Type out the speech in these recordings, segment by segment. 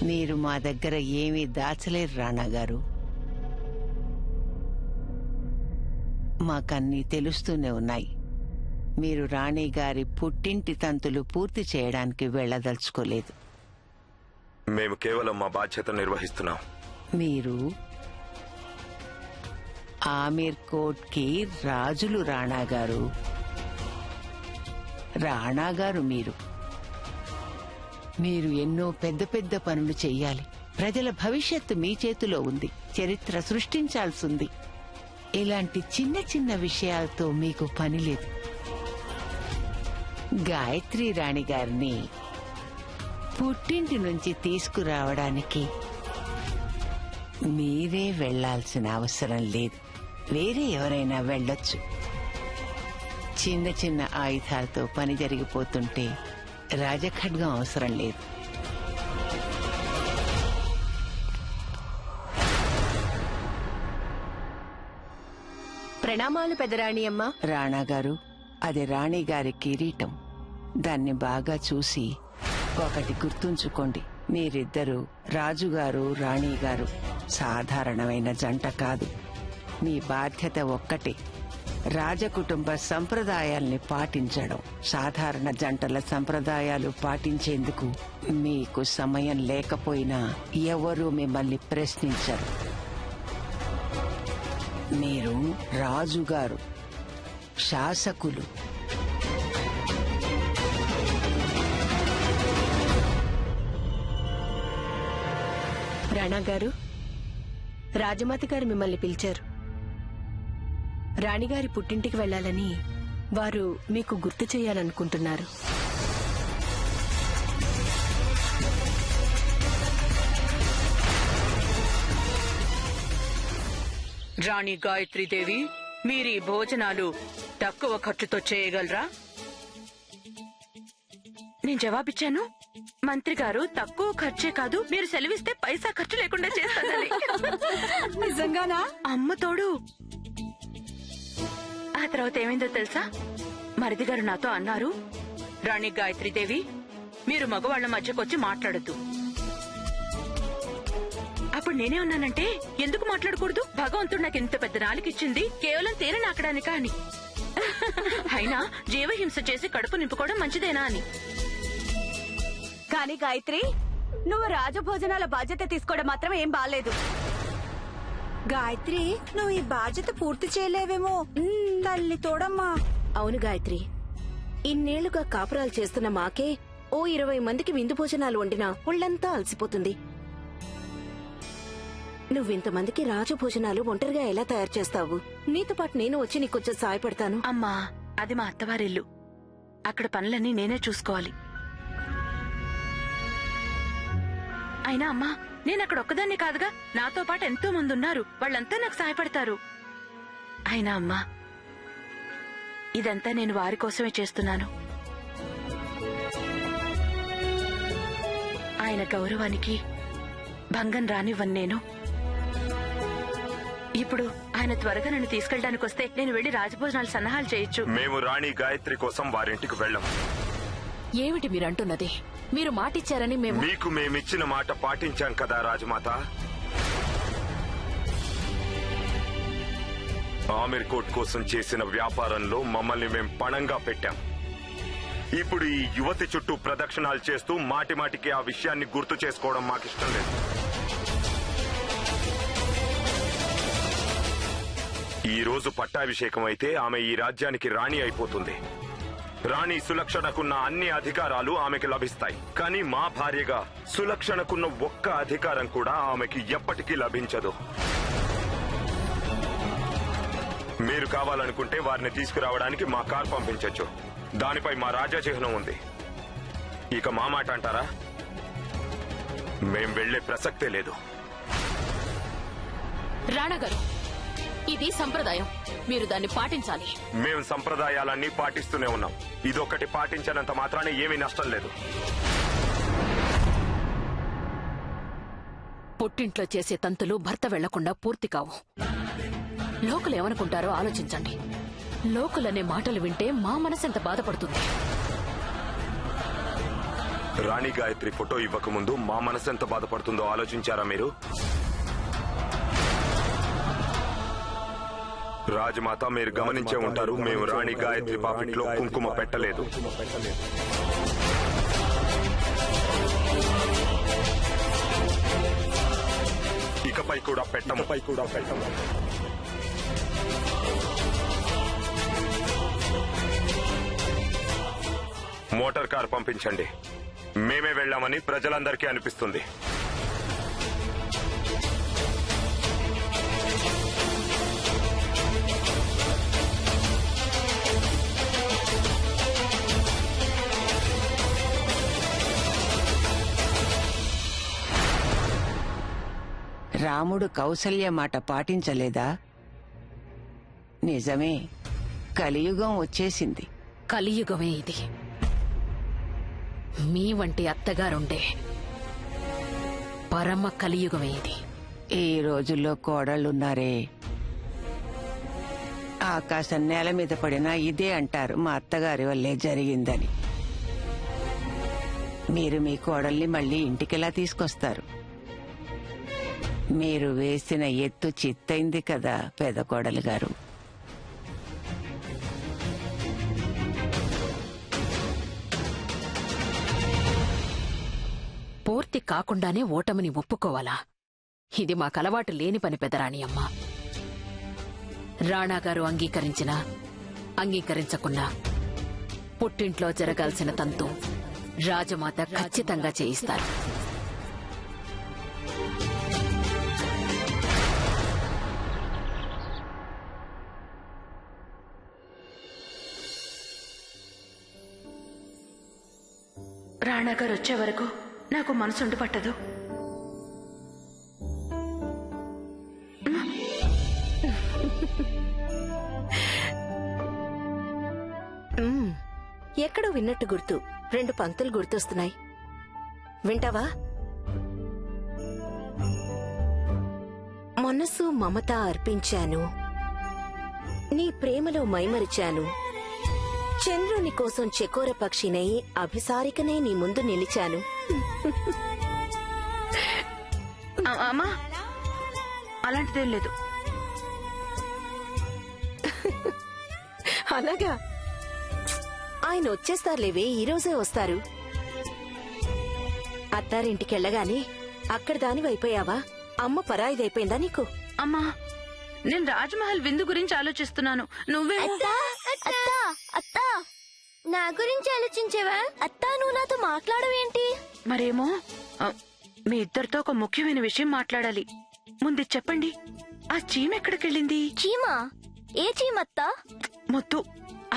మీరు మా దగ్గర ఏమీ దాచలేరు రాణా గారు. మాకన్నీ తెలుస్తూనే ఉన్నాయి. మీరు రాణి గారి పుట్టింటి తంతులు పూర్తి చేయడానికి వెళ్లదలుచుకోలేదు. మేము కేవలం మా బాధ్యత నిర్వహిస్తున్నాం. మీరు ఆమీర్ కోట్ కి రాజులు రాణా గారు. రాణా గారు మీరు ఎన్నో పెద్ద పెద్ద పనులు చెయ్యాలి. ప్రజల భవిష్యత్తు మీ చేతిలో ఉంది. చరిత్ర సృష్టించాల్సింది. ఇలాంటి చిన్న చిన్న విషయాలతో మీకు పని లేదు. గాయత్రి రాణి గారిని పుట్టింటి నుంచి తీసుకురావడానికి మీరే వెళ్లాల్సిన అవసరం లేదు. వేరే ఎవరైనా వెళ్ళొచ్చు. చిన్న చిన్న ఆయుధాలతో పని జరిగిపోతుంటే రాజఖడ్గం అవసరం లేదు. ప్రణామాలు పెదరాణి అమ్మ. రాణా గారు, అది రాణి గారి కిరీటం. దాన్ని బాగా చూసి ఒకటి గుర్తుంచుకోండి. మీరిద్దరూ రాజుగారు రాణిగారు సాధారణమైన జంట కాదు. మీ బాధ్యత ఒక్కటే, రాజకుటుంబ సంప్రదాయాల్ని పాటించడం. సాధారణ జంటల సంప్రదాయాలు పాటించేందుకు మీకు సమయం లేకపోయినా ఎవరూ మిమ్మల్ని ప్రశ్నించరు. మీరు రాజుగారు, శాసకులు. రాణా గారు, రాజమాత గారు మిమ్మల్ని పిలిచారు. రాణిగారి పుట్టింటికి వెళ్లాలని వారు మీకు గుర్తు చేయాలనుకుంటున్నారు. రాణి గాయత్రీదేవి, మీరీ భోజనాలు తక్కువ ఖర్చుతో చేయగలరా? నేను జవాబిచ్చాను. మంత్రి గారు తక్కువ ఖర్చే కాదు, మీరు సెలవిస్తే పైసా ఖర్చు లేకుండా చేస్తానని. నిజంగానా? అమ్మ తోడు. ఆ తర్వాత ఏమైందో తెలుసా? మరిది గారు నాతో అన్నారు, రాణి గాయత్రీదేవి, మీరు మగవాళ్ల మధ్యకొచ్చి మాట్లాడద్దు. అప్పుడు నేనే ఉన్నానంటే, ఎందుకు మాట్లాడకూడదు? భగవంతుడు నాకు ఇంత పెద్ద నాలుగిచ్చింది కేవలం తేనె నాకడానికా అని. అయినా జీవహింస చేసి కడుపు నింపుకోవడం మంచిదేనా అని. కానీ గాయత్రి, నువ్వు రాజభోజనాల బాధ్యత తీసుకోవడం మాత్రం ఏం బాలేదు. గాయత్రి, నువ్వు ఈ బాధ్యత పూర్తి చేయలేవేమో. తల్లి తోడమ్మా. అవును గాయత్రి, ఇన్నేళ్లుగా కాపురాలు చేస్తున్న మాకే ఓ 20 మందికి విందు భోజనాలు వండినా ఒళ్లంతా అలసిపోతుంది. నువ్వింతమందికి రాజభోజనాలు ఒంటరిగా ఎలా తయారు చేస్తావు? నీతో పాటు నేను వచ్చి నీకొంచెం సాయపడతాను. అమ్మా, అది మా అత్తవారిల్లు. అక్కడ పనులన్నీ నేనే చూసుకోవాలి. అయినా అమ్మా, నేనక్కడ ఒక్కదాన్ని కాదుగా, నాతో పాటు ఎంతో మంది ఉన్నారు. వాళ్ళంతా నాకు సహాయపడతారు. అయినా అమ్మా, ఇదంతా నేను వారి కోసమే చేస్తున్నాను. ఆయన గౌరవానికి భంగం రానివ్వను నేను. ఇప్పుడు ఆయన త్వరగా నన్ను తీసుకెళ్ళడానికి వస్తే నేను వెళ్లి రాజభోజనాలు సన్నాహాలు చేయొచ్చు. మేము రాణి గాయత్రి కోసం వారింటికి వెళ్ళం. ఏమిటి మీరంటున్నది? మీరు మాటిచ్చారని మీకు మేమిచ్చిన మాట పాటించాం కదా రాజమాత. ఆమీర్ కోట్ కోసం చేసిన వ్యాపారంలో మమ్మల్ని మేం పణంగా పెట్టాం. ఇప్పుడు ఈ యువతి చుట్టూ ప్రదక్షిణాలు చేస్తూ మాటి మాటికి ఆ విషయాన్ని గుర్తు చేసుకోవడం మాకిష్టం లేదు. ఈ రోజు పట్టాభిషేకం అయితే ఆమె ఈ రాజ్యానికి రాణి అయిపోతుంది. రాణి సులక్షణకున్న అన్ని అధికారాలు ఆమెకి లభిస్తాయి. కానీ మా భార్యగా సులక్షణకున్న ఒక్క అధికారం కూడా ఆమెకి ఎప్పటికీ లభించదు. మీరు కావాలనుకుంటే వారిని తీసుకురావడానికి మా కార్ పంపించొచ్చు. దానిపై మా రాజా చిహ్నం ఉంది. ఇక మా మాట అంటారా? మేం వెళ్లే ప్రసక్తే లేదు. రాణా గారు, ఇది సంప్రదాయం, మీరు దాన్ని పాటించాలి. మేం సంప్రదాయాలన్నీ పాటిస్తూనే ఉన్నాం. ఇదొక్కటి పాటించనంత మాత్రానే ఏమీ నష్టం లేదు. పుట్టింట్లో చేసే తంతులు భర్త వెళ్లకుండా పూర్తి కావు. లోకులు ఏమనుకుంటారో ఆలోచించండి. లోకులనే మాటలు వింటే మా మనసెంత బాధపడుతుంది. రాణి గాయత్రి ఫోటో ఇవ్వకముందు మా మనసు ఎంత బాధపడుతుందో ఆలోచించారా మీరు? రాజమాత, మీరు గమనించే ఉంటారు, మేము రాణి గాయత్రి పాపిట్లో కుంకుమ పెట్టలేదు. ఇకపై కూడా పెట్టము. మోటార్ కార్ పంపించండి. మేమే వెళ్ళామని ప్రజలందరికీ అనిపిస్తుంది. రాముడు కౌసల్య మాట పాటించలేదా? నిజమే, కలియుగం వచ్చేసింది. కలియుగమే ఇది. మీ వంటి అత్తగారుండే పరమ కలియుగమే ఇది. ఈ రోజుల్లో కోడళ్ళున్నారే, ఆకాశం నేల మీద పడినా ఇదే అంటారు, మా అత్తగారి వల్లే జరిగిందని. మీరు మీ కోడల్ని మళ్ళీ ఇంటికెలా తీసుకొస్తారు? మీరు వేసిన ఎత్తు చిత్తైంది కదా పెద్ద కోడలు గారు. పూర్తి కాకుండానే ఓటమిని ఒప్పుకోవాలా? ఇది మాకలవాటు లేని పని పెదరాణి అమ్మ. రాణాగారు అంగీకరించినా అంగీకరించకున్నా పుట్టింట్లో జరగాల్సిన తంతు రాజమాత ఖచ్చితంగా చేయిస్తారు. రాణాగారు వచ్చే వరకు నాకు మనసుండి పట్టదు. ఎక్కడో విన్నట్టు గుర్తు. 2 పంక్తులు గుర్తొస్తున్నాయి, వింటావా? మనసు మమత అర్పించాను, నీ ప్రేమలో మైమరిచాను, చంద్రుని కోసం చెకోర పక్షినై అభిసారికనే నీ ముందు నిలిచాను. అమ్మా, అలాంటిదేం లేదు. అలాగా? ఆయన వచ్చేస్తారులేవే, ఈరోజే వస్తారు. అత్తారింటికెళ్ళగానే అక్కడ దానివైపోయావా? అమ్మ పరాయిదైపోయిందా నీకు? అమ్మా, నేను రాజ్మహల్ విందు గురించి ఆలోచిస్తున్నాను. నువ్వే అత్తా, నా గురించి ఆలోచించేవా? అత్తా, నువ్వు నాతో మాట్లాడవేంటి? మరేమో మీ ఇద్దరితో ఒక ముఖ్యమైన విషయం మాట్లాడాలి. ముందు చెప్పండి, ఆ చీమ ఎక్కడికెళ్ళింది? చీమా? ఏ చీమత్తా? మొత్తు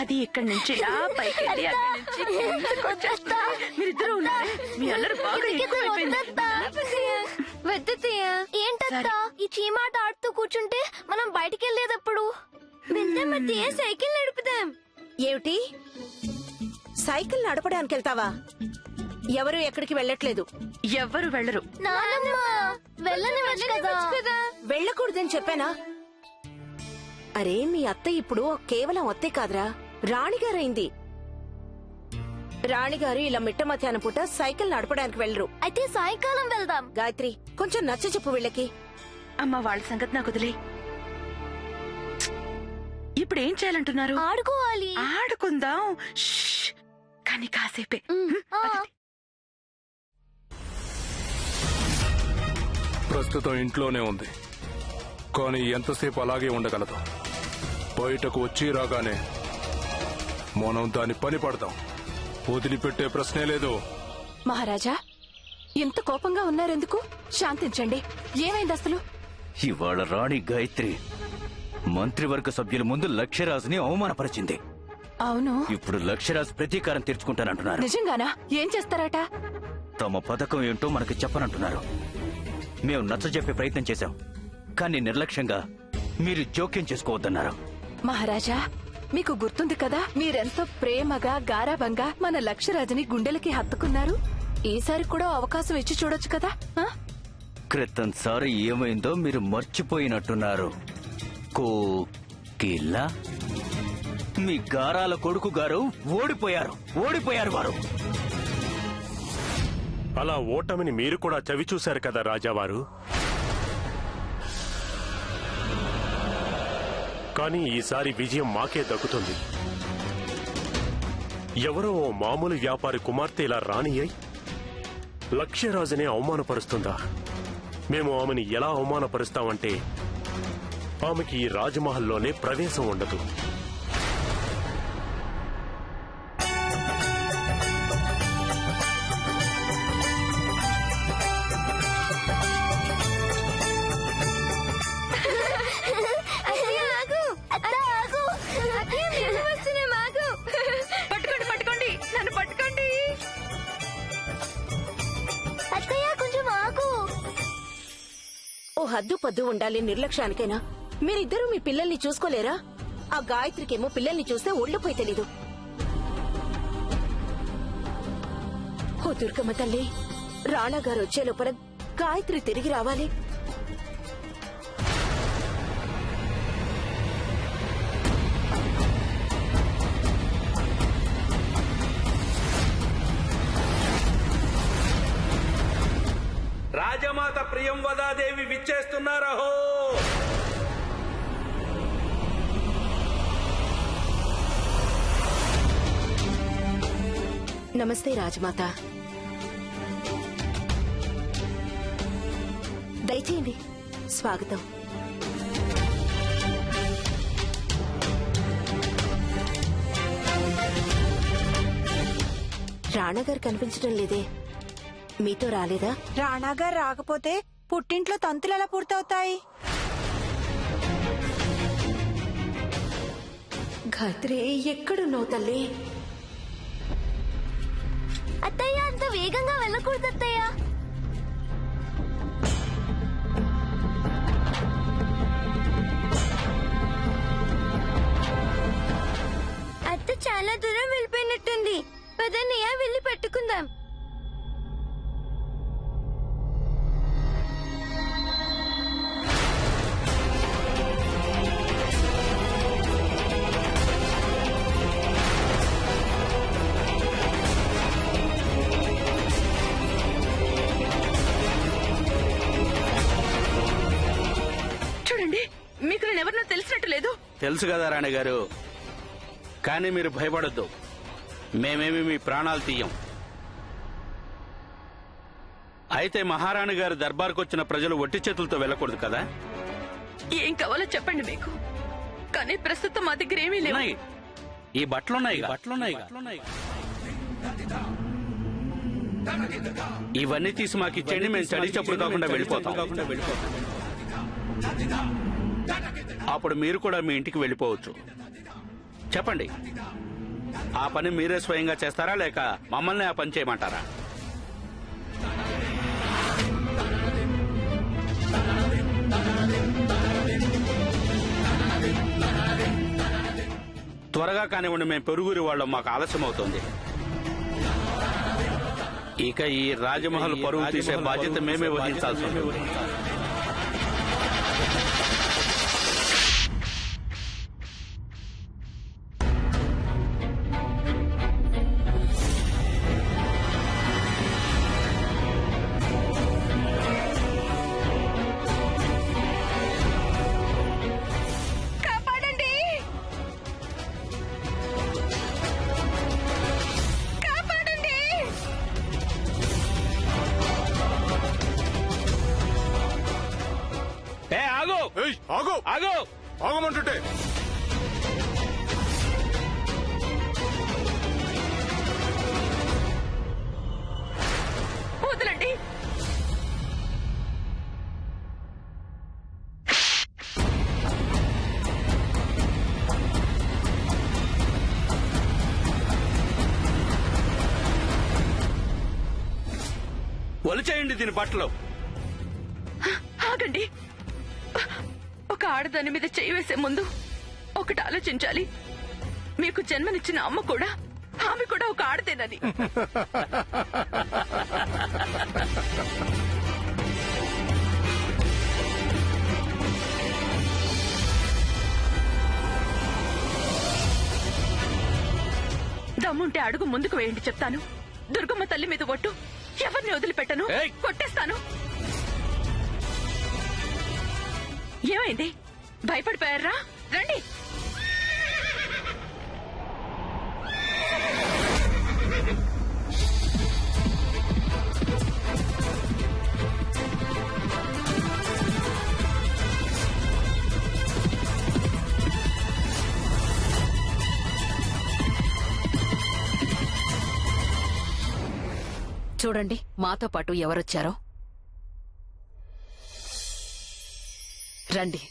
అది ఇక్కడి నుంచి ఇలా పైకి వెళ్ళి అక్కడి నుంచి కిందకు వచ్చేస్తుంది. మీరిద్దరూ ఉన్నారే, మీ అల్లరి బాగా ఎక్కువైపోయింది. ఏంటత్తా ఈ చీమాట ఆడుతూ కూర్చుంటే మనం బయటికి వెళ్ళేటప్పుడు సైకిల్ నడుపుదాం. ఏమిటి, సైకిల్ నడపడానికి వెళ్తావా? ఎవరు ఎక్కడికి వెళ్ళట్లేదు. ఎవ్వరు వెళ్ళరు. వెళ్ళకూడదని చెప్పానా? అరే, మీ అత్త ఇప్పుడు కేవలం అత్తే కాదురా, రాణిగారైంది. రాణిగారు ఇలా మిట్ట మధ్యాహ్నం పూట సైకిల్ నడపడానికి వెళ్ళరు. అయితే సాయంకాలం వెళ్దాం. గాయత్రి, కొంచెం నచ్చ చెప్పు వీళ్ళకి. అమ్మ, వాళ్ళ సంగతి నాకు వదిలే. ఇప్పుడు ఏం చేయాలంటున్నారు? ఆడుకోవాలి. ఆడుకుందాం, షష్. కానీ కాసేపే. పదండి. ప్రస్తుతం ఇంట్లోనే ఉంది, కానీ ఎంతసేపు అలాగే ఉండగలదు? బయటకు వచ్చి రాగానే మనం దాని పని పడతాం. వదిలిపెట్టే ప్రశ్నే లేదు. మహారాజా, ఎంత కోపంగా ఉన్నారెందుకు? శాంతించండి. ఏమైంది అసలు? ఇవాళ రాణి గాయత్రి మంత్రివర్గ సభ్యుల ముందు లక్ష్యరాజుని అవమానపరిచింది. అవును. ఇప్పుడు లక్ష్యరాజు ప్రతీకారం తీర్చుకుంటానంటున్నారు. నిజంగానా? ఏం చేస్తారట? తమ పథకం ఏంటో మనకి చెప్పనంటున్నారు. మేము నచ్చజెప్పే ప్రయత్నం చేశాం, కానీ నిర్లక్ష్యంగా మీరు జోక్యం చేసుకోవద్దన్నారు. మహారాజా, మీకు గుర్తుంది కదా, మీరెంతో ప్రేమగా గారాబంగా మన లక్ష్యరాజుని గుండెలకి హత్తుకున్నారు. ఈసారి కూడా అవకాశం ఇచ్చి చూడొచ్చు కదా. క్రితం సారి ఏమైందో మీరు మర్చిపోయినట్టున్నారు. కోకిల, మీ గారాల కొడుకు గారు ఓడిపోయారు వారు. అలా ఓటమిని మీరు కూడా చవిచూశారు కదా రాజావారు. కానీ ఈసారి విజయం మాకే దక్కుతుంది. ఎవరో ఓ మామూలు వ్యాపారి కుమార్తె ఇలా రాణి అయి లక్ష్యరాజుని అవమానపరుస్తుందా? మేము ఆమెని ఎలా అవమానపరుస్తామంటే ఆమెకి ఈ రాజమహల్లోనే ప్రవేశం ఉండదు. పట్టుకోండి పట్టుకోండి, నన్ను పట్టుకోండి. అత్తయ్య కొంచెం ఆగు. ఓ హద్దు పద్దు ఉండాలి నిర్లక్ష్యానికైనా. మీరిద్దరూ మీ పిల్లల్ని చూసుకోలేరా? ఆ గాయత్రికేమో పిల్లల్ని చూస్తే ఒళ్ళుపోయి తెలీదు. ఓ దుర్గమ్మ తల్లి, రాణా గారు వచ్చే లోపల గాయత్రి తిరిగి రావాలి. రాజమాత ప్రియంవదాదేవి విచ్చేస్తున్నారహో. నమస్తే రాజమాత. దయచేయండి. స్వాగతం. రాణా గారు కనిపించడం లేదే, మీతో రాలేదా? రాణా గారు రాకపోతే పుట్టింట్లో తంతులు ఎలా పూర్తవుతాయి? గాయత్రి, ఎక్కడున్నావు తల్లి? అత్తయ్య అంత వేగంగా వెళ్ళకూడదు అత్తయ్య. అత్త చాలా దూరం వెళ్ళిపోయినట్టుంది. పదన్నయ్య వెళ్ళి పెట్టుకుందాం. చూడండి, మీకు నేను ఎవరినో తెలిసినట్టు లేదు. తెలుసు కదా రాణి గారు, కానీ మీరు భయపడొద్దు. మేమేమి మీ ప్రాణాలు తీయం. అయితే మహారాణి గారు దర్బార్కు వచ్చిన ప్రజలు ఒట్టి చేతులతో వెళ్ళకూడదు కదా? ఏం కావాలో చెప్పండి మీకు, కానీ ప్రస్తుతం మా దగ్గర ఏమీ లేవు. ఉన్నాయి. ఈ బట్టలున్నాయి. ఇవన్నీ తీసి మాకు ఇచ్చేయండి. మేము స్టడీ చప్పుడు కాకుండా వెళ్ళిపోతాం. అప్పుడు మీరు కూడా మీ ఇంటికి వెళ్ళిపోవచ్చు. చెప్పండి, ఆ పని మీరే స్వయంగా చేస్తారా లేక మమ్మల్ని ఆ పని చేయమంటారా? త్వరగా కానివ్వండి, మేము పొరుగురి వాళ్ళం, మాకు ఆలస్యం అవుతుంది. ఇక ఈ రాజమహల్ పరువు తీసే బాధ్యత మేమే వహించాల్సి ఉంటుంది. ఆగమంటుంటే వదలండి. ఒలిచేయండి దీని బట్టలు. ఆగండి. ఒక ఆడదాని మీద చేయి వేసే ముందు ఒకటి ఆలోచించాలి. మీకు జన్మనిచ్చిన అమ్మ కూడా, ఆమె కూడా ఒక ఆడదేనని. దమ్ముంటే అడుగు ముందుకు వేయండి చెప్తాను. దుర్గమ్మ తల్లి మీద ఒట్టు, ఎవరిని వదిలిపెట్టను, కొట్టేస్తాను. ఏమైంది? భయపడిపోయారా? రండి. చూడండి మాతో పాటు ఎవరొచ్చారో. రండి.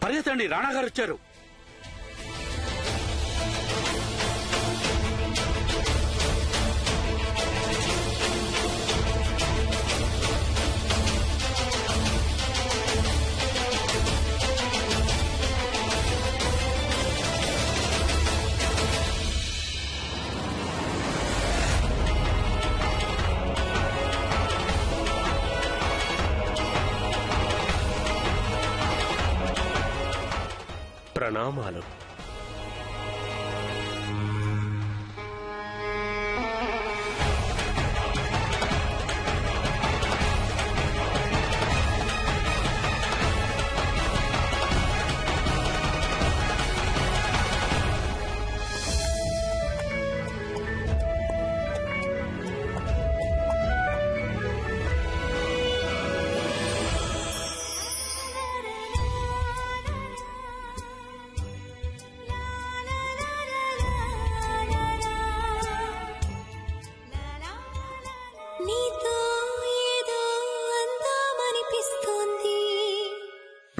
పరిగెత్తండి, రాణా గారు వచ్చారు. ప్రణామాలు.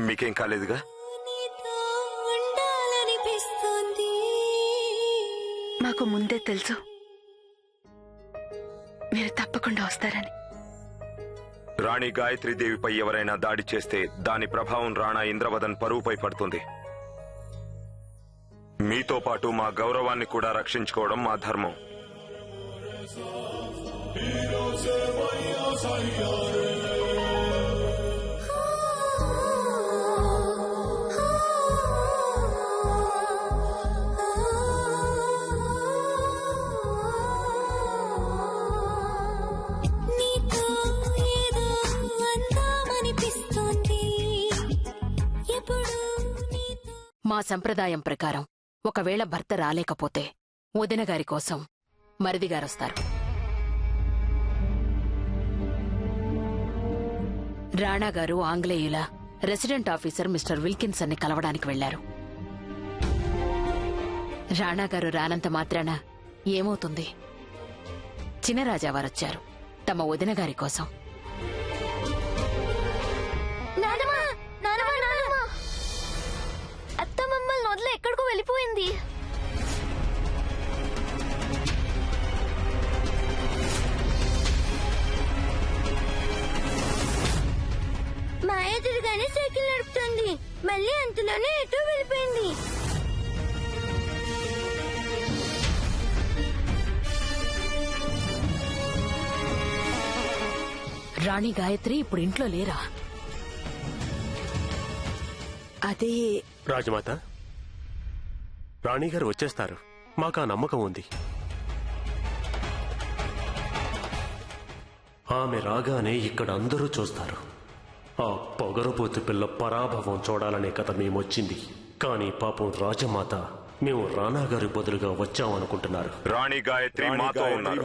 మీకేం కాలేదుగా? మాకు ముందే తెలుసు మీరు తప్పకుండా వస్తారని. రాణి గాయత్రీదేవిపై ఎవరైనా దాడి చేస్తే దాని ప్రభావం రాణా ఇంద్రవదన్ పరువుపై పడుతుంది. మీతో పాటు మా గౌరవాన్ని కూడా రక్షించుకోవడం మా ధర్మం. మా సంప్రదాయం ప్రకారం ఒకవేళ భర్త రాలేకపోతే వదిన గారి కోసం మరిదిగారొస్తారు. రాణా గారు ఆంగ్లేయుల రెసిడెంట్ ఆఫీసర్ మిస్టర్ విల్కిన్సన్ ని కలవడానికి వెళ్లారు. రాణా గారు రానంత మాత్రాన ఏమవుతుంది? చినరాజావారొచ్చారు తమ వదిన గారి కోసం. అత్త మమ్మల్ని వదిలి ఎక్కడికో వెళ్ళిపోయింది. మాయ తిరగానే సైకిల్ నడుపుతుంది, మళ్ళీ అంతలోనే ఎటో వెళ్ళిపోయింది. రాణి గాయత్రి ఇప్పుడు ఇంట్లో లేరా? అదే రాజమాత, రాణిగారు వచ్చేస్తారు. మాకు ఆ నమ్మకం ఉంది. ఆమె రాగానే ఇక్కడ అందరూ చూస్తారు. ఆ పొగరబోతు పిల్ల పరాభవం చూడాలనే కథ మేమొచ్చింది. కానీ పాపం రాజమాత మేము రాణా గారి బదులుగా వచ్చామనుకుంటున్నారు. రాణి గాయత్రి మాతో ఉన్నారు.